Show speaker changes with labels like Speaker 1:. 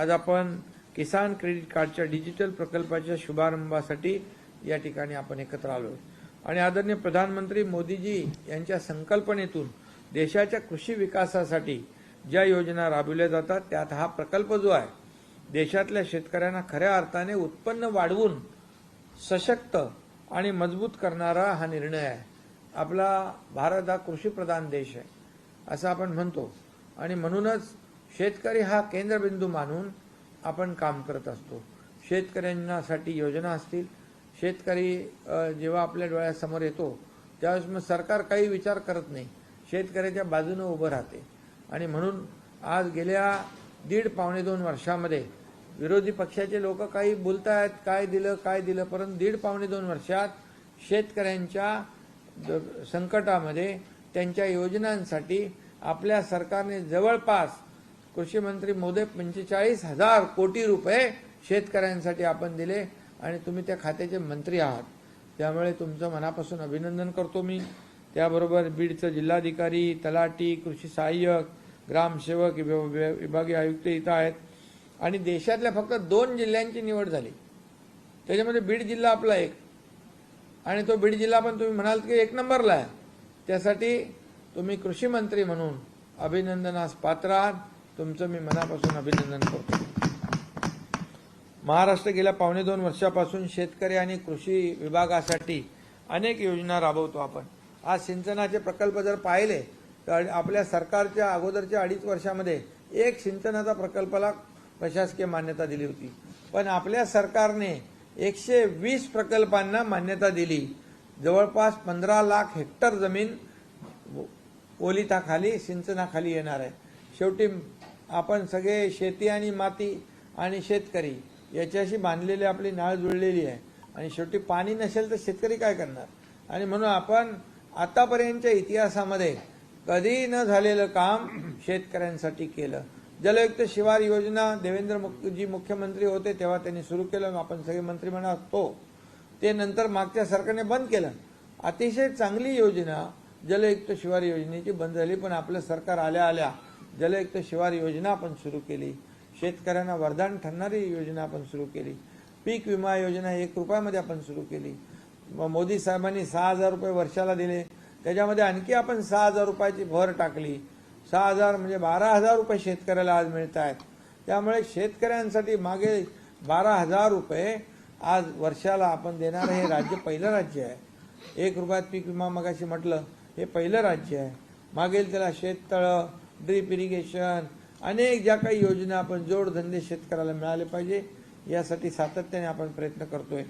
Speaker 1: आज आपण किसान क्रेडिट कार्डच्या डिजिटल प्रकल्पाच्या शुभारंभासाठी या ठिकाणी आपण एकत्र आलो आणि आदरणीय प्रधानमंत्री मोदीजी यांच्या संकल्पनेतून देशाच्या कृषी विकासासाठी ज्या योजना राबविल्या जातात त्यात हा प्रकल्प जो आहे देशातल्या शेतकऱ्यांना खऱ्या अर्थाने उत्पन्न वाढवून सशक्त आणि मजबूत करणारा हा निर्णय आहे। आपला भारत हा कृषीप्रधान देश आहे असं आपण म्हणतो आणि म्हणूनच शेतकरी हा केंद्रबिंदू मानून आपण काम करत असतो। शेतकऱ्यांसाठी योजना असतील, शेतकरी जेव्हा आपल्या डोळ्यासमोर येतो त्यावेळेस मग सरकार काही विचार करत नाही, शेतकऱ्याच्या बाजूने उभं राहते आणि म्हणून आज गेल्या पावणे दोन वर्षामध्ये विरोधी पक्षाचे लोक काही बोलतायत काय दिलं, परंतु पावणे दोन वर्षात शेतकऱ्यांच्या संकटामध्ये त्यांच्या योजनांसाठी आपल्या सरकारने जवळपास कृषी मंत्री महोदय 45,000 कोटी रुपये शेतकऱ्यांसाठी आपण दिले आणि तुम्ही त्या खात्याचे मंत्री आहात, त्यामुळे तुमचं मनापासून अभिनंदन करतो मी। त्याबरोबर बीडचे जिल्हाधिकारी, तलाठी, कृषी सहाय्यक, ग्रामसेवक, विभागीय आयुक्त इथं आहेत आणि देशातल्या फक्त 2 जिल्ह्यांची निवड झाली, त्याच्यामध्ये बीड जिल्हा आपला एक आणि तो बीड जिल्हा पण तुम्ही म्हणाल की 1 नंबरला आहे, त्यासाठी तुम्ही कृषी मंत्री म्हणून अभिनंदनास पात्र आहात, तुमचं मी मनापासून अभिनंदन करतो। महाराष्ट्र गेल्या पावणे 2 वर्षापासून शेतकरी आणि कृषी विभागासाठी अनेक योजना राबवतो आपण। आज सिंचनाचे प्रकल्प जर पाहिले तर आपल्या सरकारच्या अगोदरच्या 2.5 वर्षामध्ये एक सिंचनाचा प्रकल्पाला प्रशासकीय मान्यता दिली होती, पण आपल्या सरकारने 120 प्रकल्पांना मान्यता दिली। जवळपास 15 लाख हेक्टर जमीन ओलिताखाली सिंचनाखाली येणार आहे। शेवटी आपण सगळे शेती आणि माती आणि शेतकरी याच्याशी बांधलेली आपली नाळ जुळलेली आहे आणि शेवटी पाणी नसेल तर शेतकरी काय करणार आणि म्हणून आपण आतापर्यंतच्या इतिहासामध्ये कधी न झालेलं काम शेतकऱ्यांसाठी केलं। जलयुक्त शिवार योजना देवेंद्रजी मुख्यमंत्री होते तेव्हा त्यांनी सुरू केलं, आपण सगळे मंत्री म्हणत होतो, ते नंतर मागच्या सरकारने बंद केलं। अतिशय चांगली योजना जलयुक्त शिवार योजनेची बंद झाली, पण आपलं सरकार आल्या आल्या जलयुक्त शिवार योजना आपण सुरू केली, शेतकऱ्यांना वरदान ठरणारी योजना आपण सुरू केली, पीक विमा योजना 1 रुपयामध्ये आपण सुरू केली। मोदी साहेबांनी 6,000 रुपये वर्षाला दिले, त्याच्यामध्ये आणखी आपण 6,000 रुपयाची भर टाकली, 6,000 म्हणजे 12,000 रुपये शेतकऱ्याला आज मिळत आहेत। त्यामुळे शेतकऱ्यांसाठी मागे 12,000 रुपये आज वर्षाला आपण देणार हे राज्य पहिलं राज्य आहे। 1 रुपयात पीक विमा मगाशी म्हटलं हे पहिलं राज्य आहे। मागेल त्याला शेततळं, ड्रीप इरिगेशन, अनेक ज्या काही योजना आपण जोडधंदे शेतकऱ्याला मिळाले पाहिजे यासाठी सातत्याने आपण प्रयत्न करतोय।